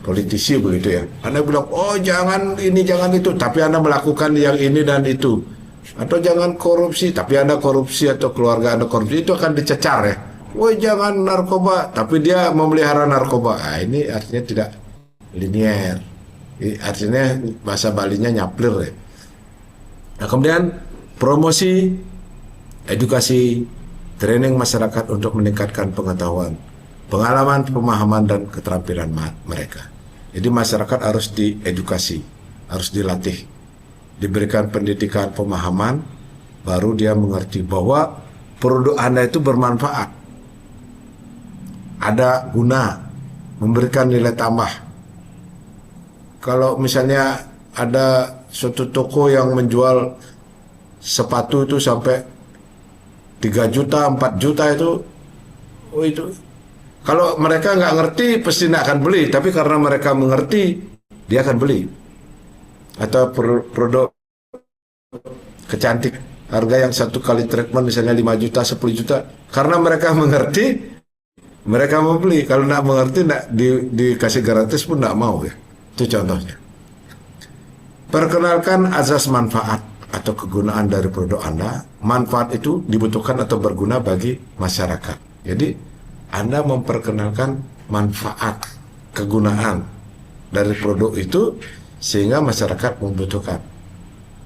politisi begitu ya, Anda bilang, oh jangan ini, jangan itu, tapi Anda melakukan yang ini dan itu. Atau jangan korupsi, tapi Anda korupsi, atau keluarga Anda korupsi, itu akan dicecar ya. Woi jangan narkoba, tapi dia memelihara narkoba. Ini artinya tidak linier. Artinya bahasa Balinya nyaplir ya. Nah, kemudian promosi, edukasi, training masyarakat untuk meningkatkan pengetahuan, pengalaman, pemahaman, dan keterampilan mereka. Jadi masyarakat harus diedukasi, harus dilatih, diberikan pendidikan pemahaman, baru dia mengerti bahwa produk Anda itu bermanfaat, ada guna, memberikan nilai tambah. Kalau misalnya ada suatu toko yang menjual sepatu itu sampai 3 juta, 4 juta itu, oh itu. Kalau mereka nggak ngerti, pasti nggak akan beli. Tapi karena mereka mengerti, dia akan beli. Atau produk kecantik, harga yang 1 kali treatment misalnya 5 juta, 10 juta. Karena mereka mengerti, mereka mau beli. Kalau nggak mengerti, nggak dikasih gratis pun nggak mau ya. Itu contohnya. Perkenalkan azas manfaat atau kegunaan dari produk Anda. Manfaat itu dibutuhkan atau berguna bagi masyarakat. Jadi Anda memperkenalkan manfaat, kegunaan dari produk itu sehingga masyarakat membutuhkan.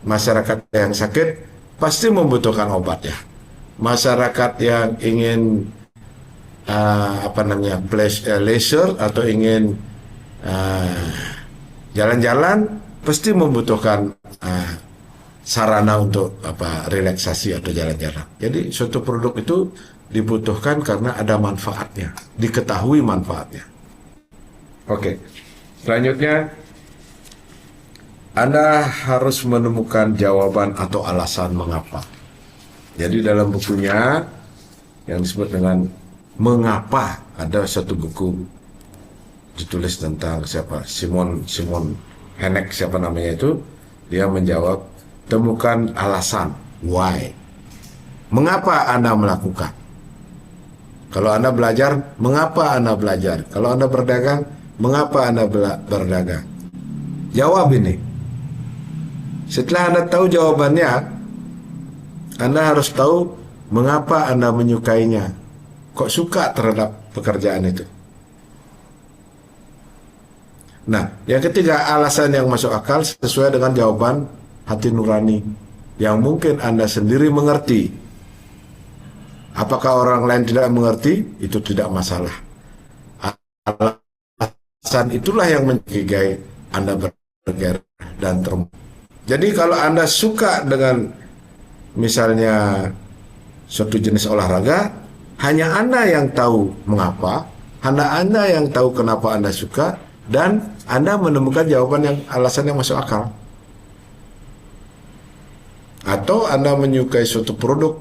Masyarakat yang sakit pasti membutuhkan obat ya. Masyarakat yang ingin leisure atau ingin jalan-jalan pasti membutuhkan sarana untuk relaksasi atau jalan-jalan. Jadi suatu produk itu dibutuhkan karena ada manfaatnya, diketahui manfaatnya. Oke, selanjutnya Anda harus menemukan jawaban atau alasan mengapa. Jadi dalam bukunya yang disebut dengan Mengapa, ada satu buku ditulis tentang Simon Sinek, siapa namanya itu, dia menjawab, temukan alasan, why. Mengapa Anda melakukan? Kalau Anda belajar, mengapa Anda belajar? Kalau Anda berdagang, mengapa Anda berdagang? Jawab ini. Setelah Anda tahu jawabannya, Anda harus tahu mengapa Anda menyukainya. Kok suka terhadap pekerjaan itu? Nah, yang ketiga, alasan yang masuk akal sesuai dengan jawaban hati nurani yang mungkin Anda sendiri mengerti. Apakah orang lain tidak mengerti? Itu tidak masalah. Alasan itulah yang menjaga Anda bergairah dan termotivasi. Jadi kalau Anda suka dengan misalnya suatu jenis olahraga, hanya Anda yang tahu mengapa, hanya Anda yang tahu kenapa Anda suka, dan Anda menemukan jawaban yang alasan yang masuk akal. Atau Anda menyukai suatu produk,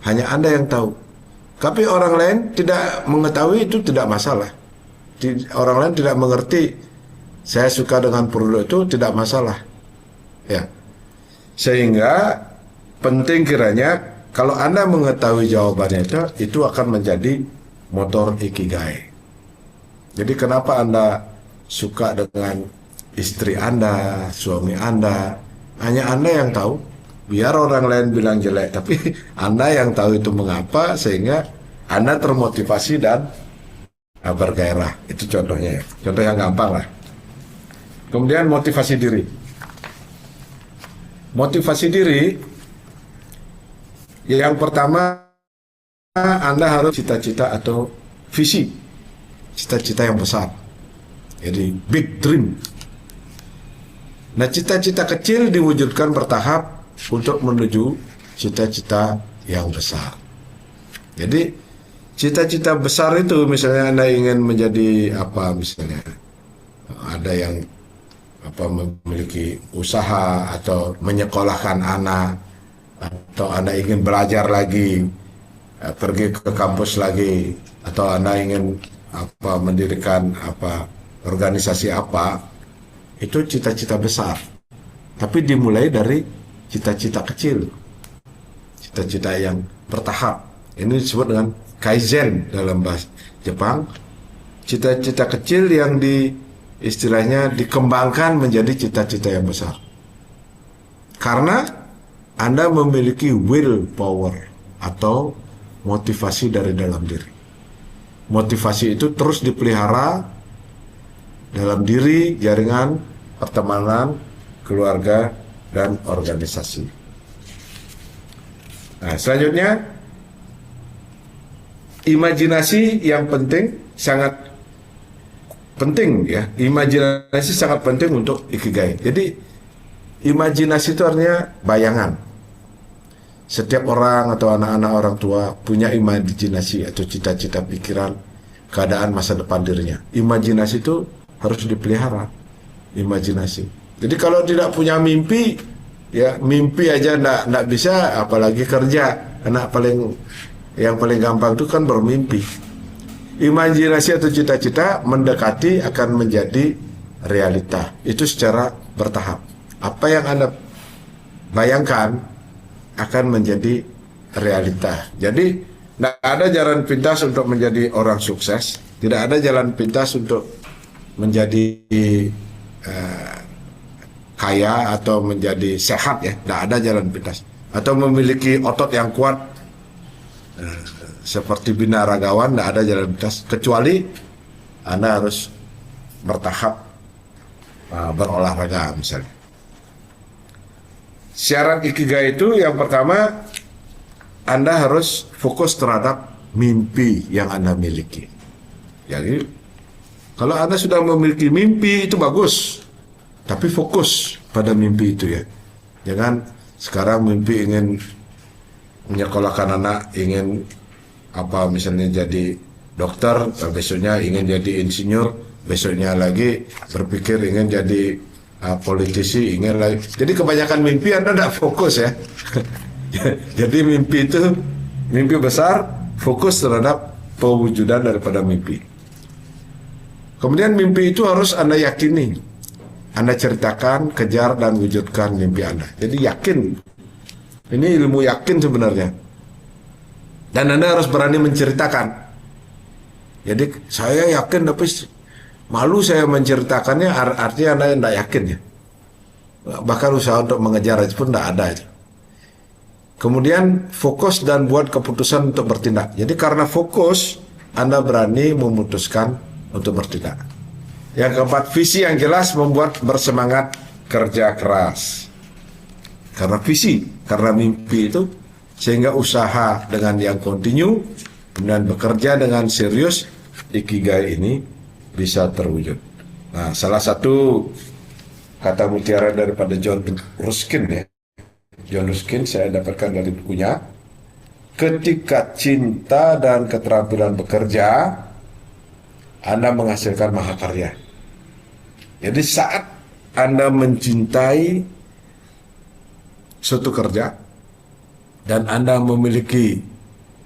hanya Anda yang tahu. Tapi orang lain tidak mengetahui, itu tidak masalah. Orang lain tidak mengerti, saya suka dengan produk itu, tidak masalah. Ya. Sehingga penting kiranya kalau Anda mengetahui jawabannya itu akan menjadi motor ikigai. Jadi kenapa Anda suka dengan istri Anda, suami Anda, hanya Anda yang tahu. Biar orang lain bilang jelek, tapi Anda yang tahu itu mengapa, sehingga Anda termotivasi dan bergairah. Itu contohnya ya. Contoh yang gampang lah. Kemudian motivasi diri. Motivasi diri, yang pertama, Anda harus cita-cita atau visi, cita-cita yang besar. Jadi big dream. Nah, cita-cita kecil diwujudkan bertahap untuk menuju cita-cita yang besar. Jadi cita-cita besar itu, misalnya Anda ingin menjadi apa, misalnya ada yang memiliki usaha atau menyekolahkan anak, atau Anda ingin belajar lagi, pergi ke kampus lagi, atau Anda ingin mendirikan organisasi apa, itu cita-cita besar. Tapi dimulai dari cita-cita kecil, cita-cita yang bertahap. Ini disebut dengan kaizen dalam bahasa Jepang. Cita-cita kecil yang istilahnya dikembangkan menjadi cita-cita yang besar. Karena Anda memiliki will power atau motivasi dari dalam diri. Motivasi itu terus dipelihara dalam diri, jaringan, pertemanan, keluarga, dan organisasi. Nah, selanjutnya, imajinasi yang penting, sangat penting ya. Imajinasi sangat penting untuk ikigai. Jadi, imajinasi itu artinya bayangan. Setiap orang atau anak-anak orang tua punya imajinasi atau cita-cita, pikiran, keadaan masa depan dirinya. Imajinasi itu harus dipelihara. Imajinasi. Jadi kalau tidak punya mimpi, ya mimpi aja nggak bisa, apalagi kerja. Yang paling gampang itu kan bermimpi. Imajinasi atau cita-cita mendekati akan menjadi realita. Itu secara bertahap. Apa yang Anda bayangkan akan menjadi realita. Jadi tidak ada jalan pintas untuk menjadi orang sukses. Tidak ada jalan pintas untuk menjadi kaya atau menjadi sehat ya. Tidak ada jalan pintas. Atau memiliki otot yang kuat seperti binaragawan, tidak ada jalan pintas. Kecuali Anda harus bertahap berolahraga misalnya. Syarat ikigai itu yang pertama, Anda harus fokus terhadap mimpi yang Anda miliki. Jadi, kalau Anda sudah memiliki mimpi itu bagus, tapi fokus pada mimpi itu ya. Jangan sekarang mimpi ingin menyekolahkan anak, ingin misalnya jadi dokter, besoknya ingin jadi insinyur, besoknya lagi berpikir ingin jadi politisi, ingin lagi. Jadi kebanyakan mimpi Anda tidak fokus ya. Jadi mimpi itu, mimpi besar, fokus terhadap pewujudan daripada mimpi. Kemudian mimpi itu harus Anda yakini. Anda ceritakan, kejar, dan wujudkan mimpi Anda. Jadi yakin. Ini ilmu yakin sebenarnya. Dan Anda harus berani menceritakan. Jadi saya yakin tapi malu saya menceritakannya, artinya Anda tidak yakin ya. Bahkan usaha untuk mengejar itu pun tidak ada itu. Kemudian fokus dan buat keputusan untuk bertindak. Jadi karena fokus, Anda berani memutuskan untuk bertindak. Yang keempat, visi yang jelas membuat bersemangat kerja keras. Karena visi, karena mimpi itu, sehingga usaha dengan yang kontinu, dan bekerja dengan serius, ikigai ini bisa terwujud. Nah, salah satu kata mutiara daripada John Ruskin ya. John Ruskin saya dapatkan dari bukunya. Ketika cinta dan keterampilan bekerja, Anda menghasilkan mahakarya. Jadi saat Anda mencintai suatu kerja dan Anda memiliki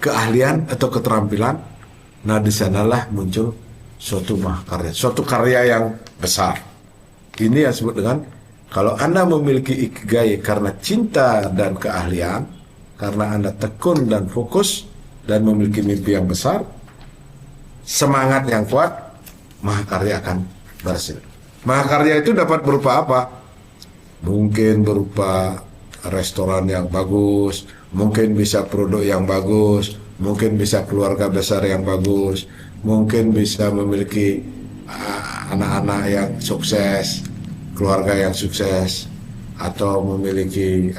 keahlian atau keterampilan, nah di sanalah muncul suatu mahakarya, suatu karya yang besar. Ini yang disebut dengan, kalau Anda memiliki ikigai karena cinta dan keahlian, karena Anda tekun dan fokus dan memiliki mimpi yang besar, semangat yang kuat, mahakarya akan berhasil. Mahakarya itu dapat berupa apa? Mungkin berupa restoran yang bagus, mungkin bisa produk yang bagus, mungkin bisa keluarga besar yang bagus, mungkin bisa memiliki anak-anak yang sukses, keluarga yang sukses, atau memiliki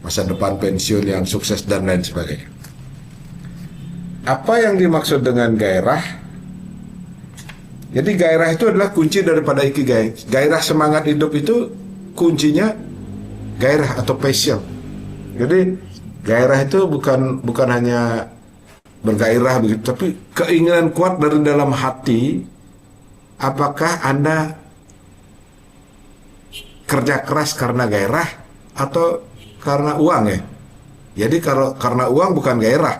masa depan pensiun yang sukses dan lain sebagainya. Apa yang dimaksud dengan gairah? Jadi gairah itu adalah kunci daripada ikigai. Gairah semangat hidup itu kuncinya gairah atau passion. Jadi gairah itu bukan hanya bergairah begitu, tapi keinginan kuat dari dalam hati. Apakah Anda kerja keras karena gairah atau karena uang ya? Jadi kalau karena uang bukan gairah.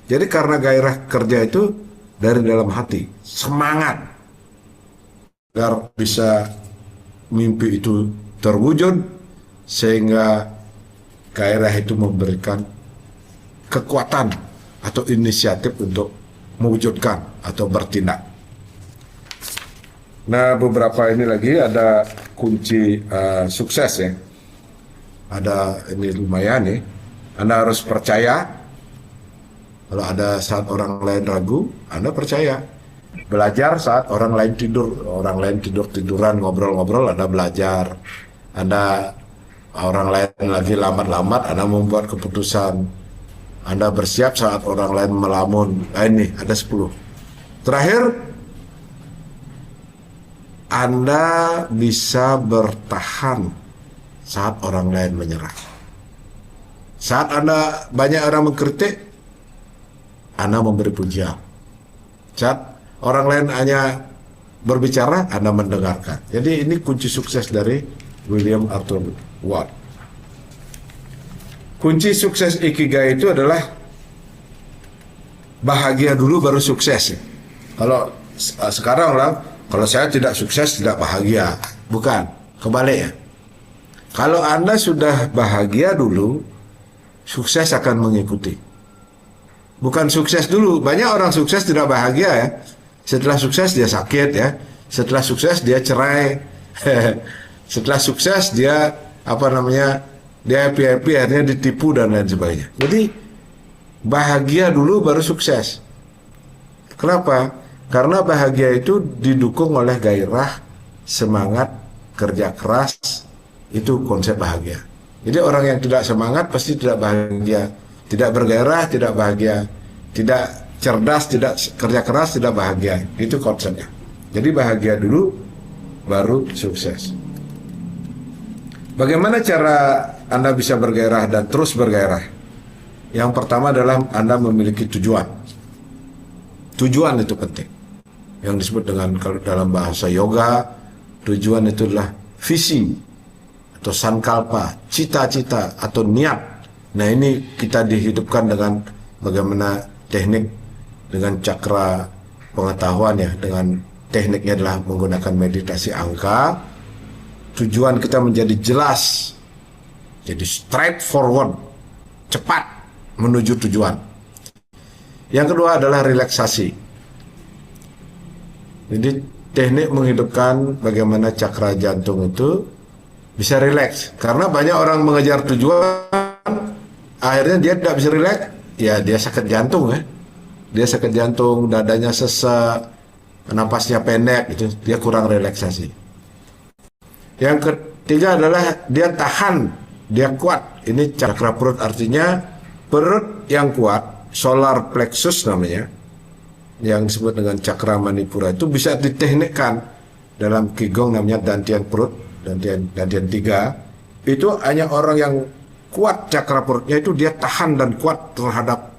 Jadi karena gairah kerja itu dari dalam hati, semangat agar bisa mimpi itu terwujud, sehingga gairah itu memberikan kekuatan atau inisiatif untuk mewujudkan atau bertindak. Nah, beberapa ini lagi ada kunci sukses ya. Ada ini lumayan nih. Anda harus percaya. Kalau ada saat orang lain ragu, Anda percaya. Belajar saat orang lain tidur. Orang lain tidur-tiduran, ngobrol-ngobrol, Anda belajar. Orang lain lagi lambat-lambat, Anda membuat keputusan. Anda bersiap saat orang lain melamun. Nah, ini ada 10. Terakhir, Anda bisa bertahan saat orang lain menyerah. Saat Anda banyak orang mengkritik, Anda memberi pujian. Saat orang lain hanya berbicara, Anda mendengarkan. Jadi ini kunci sukses dari William Arthur Ward. Kunci sukses Ikigai itu adalah bahagia dulu baru sukses. Kalau sekarang orang, kalau saya tidak sukses, tidak bahagia. Bukan, kebalik ya. Kalau Anda sudah bahagia dulu, sukses akan mengikuti. Bukan sukses dulu. Banyak orang sukses tidak bahagia ya. Setelah sukses dia sakit ya. Setelah sukses dia cerai. Setelah sukses dia dia happy-happy, akhirnya ditipu dan lain sebagainya. Jadi bahagia dulu baru sukses. Kenapa? Karena bahagia itu didukung oleh gairah, semangat, kerja keras, itu konsep bahagia. Jadi orang yang tidak semangat pasti tidak bahagia, tidak bergairah, tidak bahagia, tidak cerdas, tidak kerja keras, tidak bahagia. Itu konsepnya. Jadi bahagia dulu, baru sukses. Bagaimana cara Anda bisa bergairah dan terus bergairah? Yang pertama adalah Anda memiliki tujuan. Tujuan itu penting. Yang disebut dengan, kalau dalam bahasa yoga, tujuan itu adalah visi atau sankalpa, cita-cita atau niat. Nah, ini kita dihidupkan dengan bagaimana teknik dengan cakra pengetahuan ya, dengan tekniknya adalah menggunakan meditasi angka. Tujuan kita menjadi jelas, jadi straightforward, cepat menuju tujuan. Yang kedua adalah relaksasi. Jadi teknik menghidupkan bagaimana cakra jantung itu bisa rileks. Karena banyak orang mengejar tujuan, akhirnya dia tidak bisa rileks, ya dia sakit jantung ya. Dia sakit jantung, dadanya sesak, napasnya pendek, itu dia kurang relaksasi. Yang ketiga adalah dia tahan, dia kuat. Ini cakra perut, artinya perut yang kuat, solar plexus namanya, yang disebut dengan cakra manipura, itu bisa diteknikkan dalam Qigong, namanya dantian perut, dantian 3. Itu hanya orang yang kuat cakra perutnya, itu dia tahan dan kuat terhadap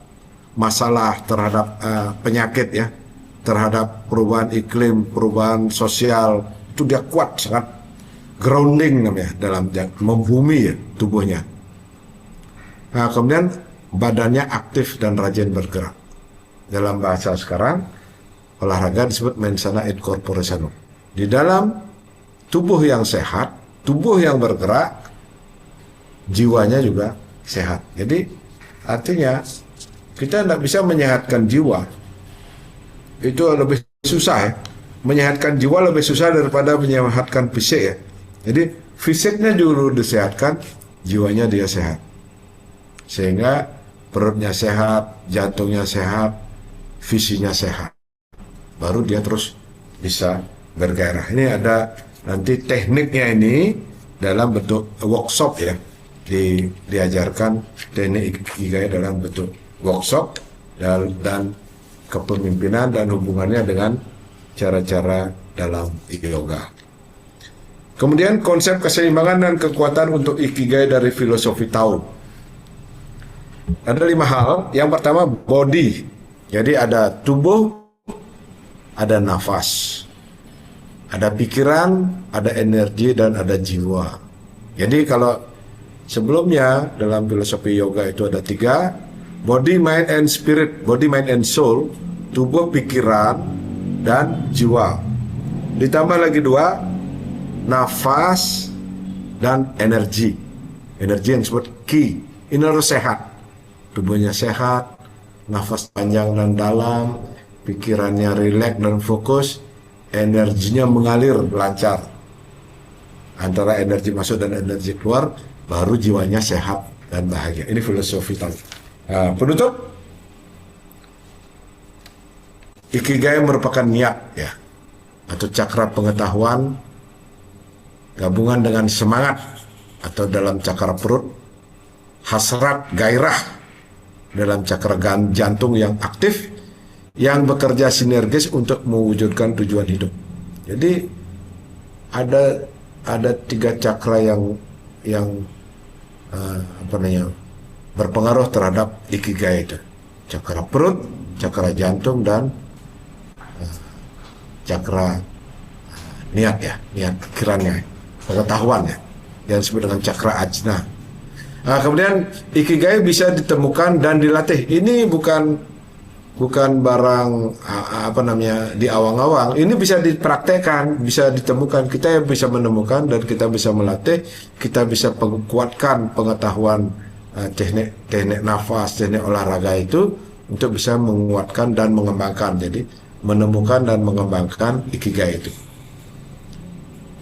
masalah, terhadap penyakit ya, terhadap perubahan iklim, perubahan sosial, itu dia kuat, sangat grounding namanya, dalam membumi ya, tubuhnya. Nah, kemudian badannya aktif dan rajin bergerak. Dalam bahasa sekarang, olahraga disebut mens sana in corpore sano. Di dalam tubuh yang sehat, tubuh yang bergerak, jiwanya juga sehat. Jadi artinya kita tidak bisa menyehatkan jiwa. Itu lebih susah ya. Menyehatkan jiwa lebih susah daripada menyehatkan fisik ya. Jadi fisiknya dulu disehatkan, jiwanya dia sehat. Sehingga perutnya sehat, jantungnya sehat, visinya sehat, baru dia terus bisa bergairah. Ini ada nanti tekniknya ini dalam bentuk workshop ya, diajarkan teknik Ikigai dalam bentuk workshop dan kepemimpinan dan hubungannya dengan cara-cara dalam yoga. Kemudian konsep keseimbangan dan kekuatan untuk Ikigai dari filosofi Tao. Ada 5 hal. Yang pertama, body. Jadi ada tubuh, ada nafas, ada pikiran, ada energi, dan ada jiwa. Jadi kalau sebelumnya dalam filosofi yoga itu ada 3, body, mind, and spirit. Body, mind, and soul, tubuh, pikiran, dan jiwa. Ditambah lagi 2, nafas dan energi. Energi yang disebut ki. Ini harus sehat. Tubuhnya sehat, nafas panjang dan dalam, pikirannya rileks dan fokus, energinya mengalir lancar. Antara energi masuk dan energi keluar, baru jiwanya sehat dan bahagia. Ini filosofi tadi. Nah, penutup, ikigai merupakan niat ya, atau cakra pengetahuan gabungan dengan semangat atau dalam cakra perut, hasrat, gairah dalam cakra jantung yang aktif, yang bekerja sinergis untuk mewujudkan tujuan hidup. Jadi ada 3 cakra yang berpengaruh terhadap ikigai itu. Cakra perut, cakra jantung, dan cakra niat ya, niat pikirannya, pengetahuannya, yang disebut dengan cakra ajna. Nah, kemudian ikigai bisa ditemukan dan dilatih. Ini bukan barang di awang-awang. Ini bisa dipraktekkan, bisa ditemukan. Kita bisa menemukan dan kita bisa melatih. Kita bisa kuatkan pengetahuan teknik nafas, teknik olahraga itu untuk bisa menguatkan dan mengembangkan. Jadi menemukan dan mengembangkan ikigai itu.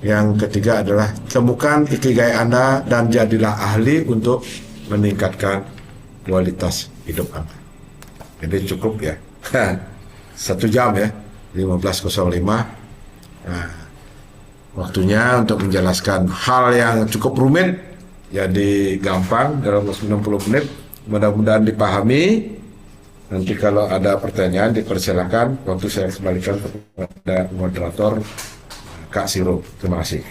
Yang ketiga adalah temukan ikigai Anda dan jadilah ahli untuk meningkatkan kualitas hidup Anda. Jadi cukup ya, 1 jam ya, 15.05. Nah, waktunya untuk menjelaskan hal yang cukup rumit jadi gampang dalam 90 menit. Mudah-mudahan dipahami. Nanti kalau ada pertanyaan dipersilakan. Waktu saya kembalikan kepada moderator Kak Siro. Terima kasih.